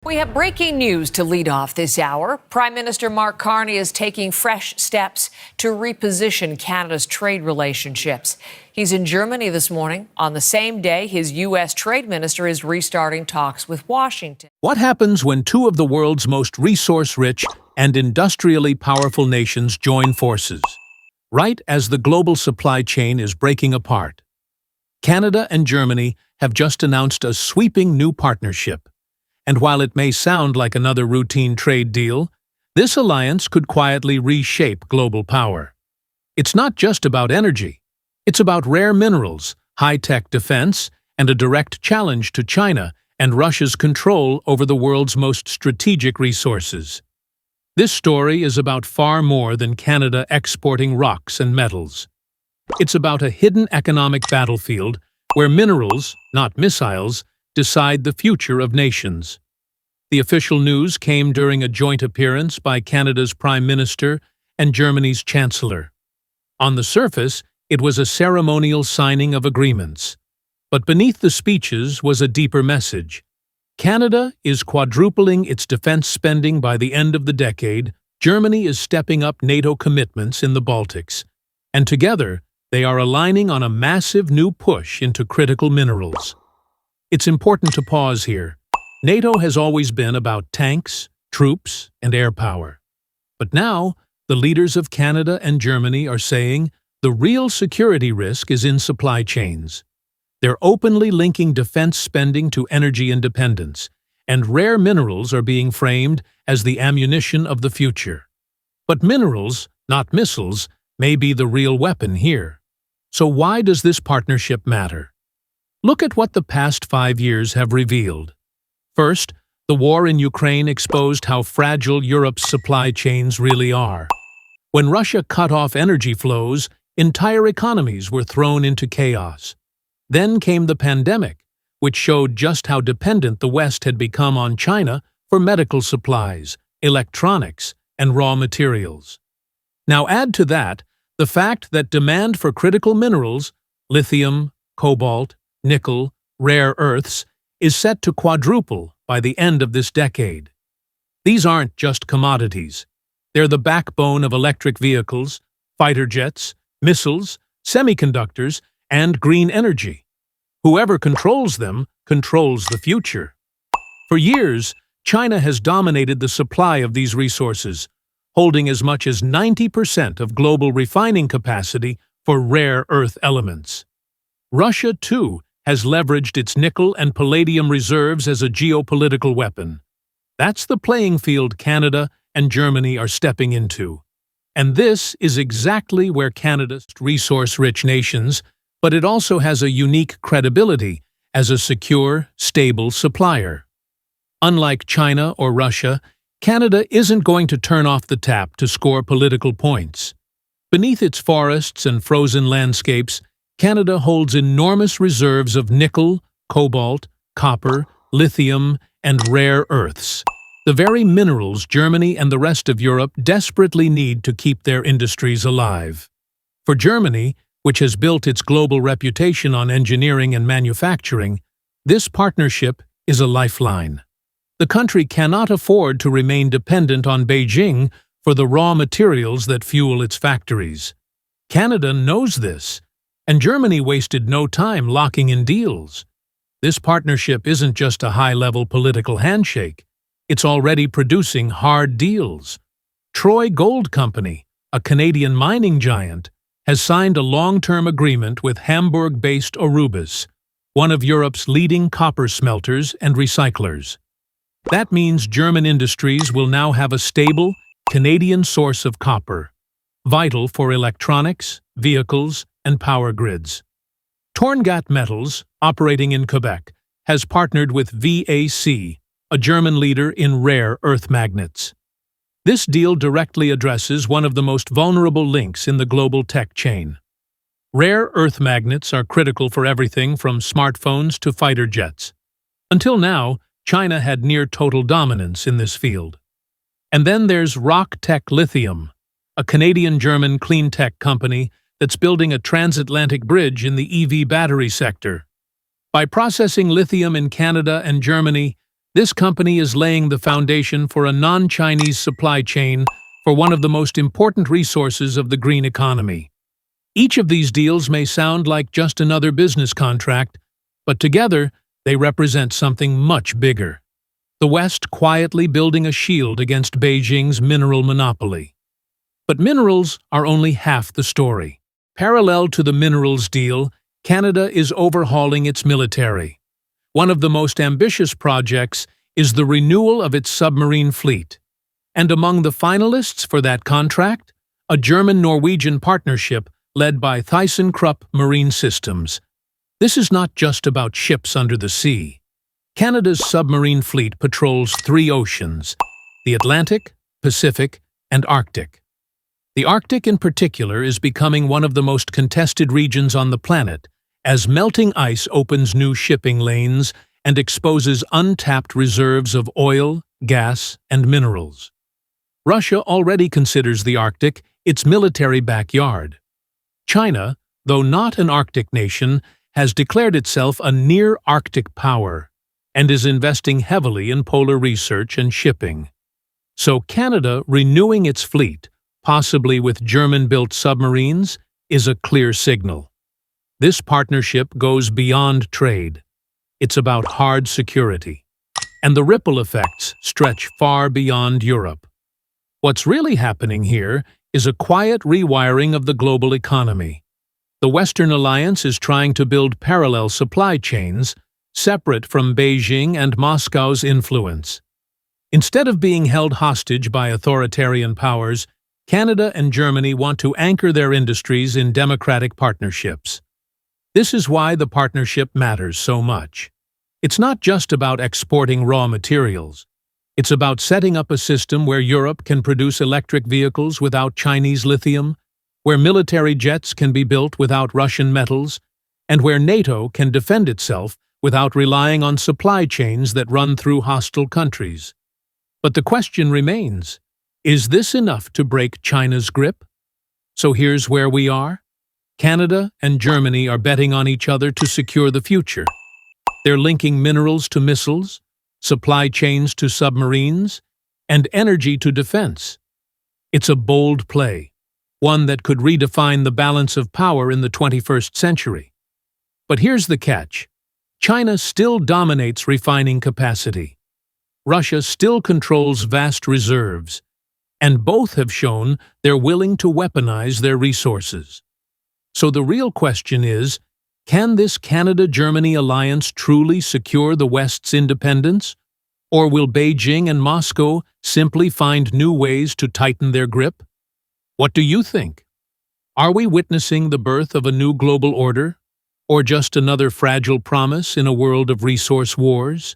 We have breaking news to lead off this hour. Prime Minister Mark Carney is taking fresh steps to reposition Canada's trade relationships. He's in Germany this morning. On the same day, his U.S. trade minister is restarting talks with Washington. What happens when two of the world's most resource-rich and industrially powerful nations join forces? Right as the global supply chain is breaking apart. Canada and Germany have just announced a sweeping new partnership. And while it may sound like another routine trade deal, this alliance could quietly reshape global power. It's not just about energy. It's about rare minerals, high-tech defense, and a direct challenge to China and Russia's control over the world's most strategic resources. This story is about far more than Canada exporting rocks and metals. It's about a hidden economic battlefield where minerals, not missiles, decide the future of nations. The official news came during a joint appearance by Canada's Prime Minister and Germany's Chancellor. On the surface, it was a ceremonial signing of agreements. But beneath the speeches was a deeper message. Canada is quadrupling its defense spending by the end of the decade, Germany is stepping up NATO commitments in the Baltics, and together they are aligning on a massive new push into critical minerals. It's important to pause here. NATO has always been about tanks, troops, and air power. But now, the leaders of Canada and Germany are saying the real security risk is in supply chains. They're openly linking defense spending to energy independence, and rare minerals are being framed as the ammunition of the future. But minerals, not missiles, may be the real weapon here. So why does this partnership matter? Look at what the past 5 years have revealed. First, the war in Ukraine exposed how fragile Europe's supply chains really are. When Russia cut off energy flows, entire economies were thrown into chaos. Then came the pandemic, which showed just how dependent the West had become on China for medical supplies, electronics, and raw materials. Now add to that the fact that demand for critical minerals, lithium, cobalt, nickel, rare earths, is set to quadruple by the end of this decade. These aren't just commodities. They're the backbone of electric vehicles, fighter jets, missiles, semiconductors, and green energy. Whoever controls them controls the future. For years, China has dominated the supply of these resources, holding as much as 90% of global refining capacity for rare earth elements. Russia, too, has leveraged its nickel and palladium reserves as a geopolitical weapon. That's the playing field Canada and Germany are stepping into. And this is exactly where Canada's resource-rich nations, but it also has a unique credibility as a secure, stable supplier. Unlike China or Russia, Canada isn't going to turn off the tap to score political points. Beneath its forests and frozen landscapes, Canada holds enormous reserves of nickel, cobalt, copper, lithium, and rare earths, the very minerals Germany and the rest of Europe desperately need to keep their industries alive. For Germany, which has built its global reputation on engineering and manufacturing, this partnership is a lifeline. The country cannot afford to remain dependent on Beijing for the raw materials that fuel its factories. Canada knows this, and Germany wasted no time locking in deals. This partnership isn't just a high-level political handshake. It's already producing hard deals. Troy Gold Company, a Canadian mining giant, has signed a long-term agreement with Hamburg-based Aurubis, one of Europe's leading copper smelters and recyclers. That means German industries will now have a stable, Canadian source of copper, vital for electronics, vehicles, and power grids. Torngat Metals, operating in Quebec, has partnered with VAC, a German leader in rare earth magnets. This deal directly addresses one of the most vulnerable links in the global tech chain. Rare earth magnets are critical for everything from smartphones to fighter jets. Until now, China had near-total dominance in this field. And then there's RockTech Lithium, a Canadian-German clean tech company that's building a transatlantic bridge in the EV battery sector. By processing lithium in Canada and Germany, This company is laying the foundation for a non-Chinese supply chain for one of the most important resources of the green economy. Each of these deals may sound like just another business contract, but together they represent something much bigger. The West quietly building a shield against Beijing's mineral monopoly. But minerals are only half the story. Parallel to the minerals deal, Canada is overhauling its military. One of the most ambitious projects is the renewal of its submarine fleet. And among the finalists for that contract, a German-Norwegian partnership led by ThyssenKrupp Marine Systems. This is not just about ships under the sea. Canada's submarine fleet patrols 3 oceans: the Atlantic, Pacific, and Arctic. The Arctic in particular is becoming one of the most contested regions on the planet, as melting ice opens new shipping lanes and exposes untapped reserves of oil, gas, and minerals. Russia already considers the Arctic its military backyard. China, though not an Arctic nation, has declared itself a near-Arctic power and is investing heavily in polar research and shipping. So Canada renewing its fleet, possibly with German-built submarines, is a clear signal. This partnership goes beyond trade. It's about hard security. And the ripple effects stretch far beyond Europe. What's really happening here is a quiet rewiring of the global economy. The Western Alliance is trying to build parallel supply chains, separate from Beijing and Moscow's influence. Instead of being held hostage by authoritarian powers, Canada and Germany want to anchor their industries in democratic partnerships. This is why the partnership matters so much. It's not just about exporting raw materials. It's about setting up a system where Europe can produce electric vehicles without Chinese lithium, where military jets can be built without Russian metals, and where NATO can defend itself without relying on supply chains that run through hostile countries. But the question remains, is this enough to break China's grip? So here's where we are. Canada and Germany are betting on each other to secure the future. They're linking minerals to missiles, supply chains to submarines, and energy to defense. It's a bold play, one that could redefine the balance of power in the 21st century. But here's the catch. China still dominates refining capacity. Russia still controls vast reserves, and both have shown they're willing to weaponize their resources. So the real question is, can this Canada-Germany alliance truly secure the West's independence? Or will Beijing and Moscow simply find new ways to tighten their grip? What do you think? Are we witnessing the birth of a new global order? Or just another fragile promise in a world of resource wars?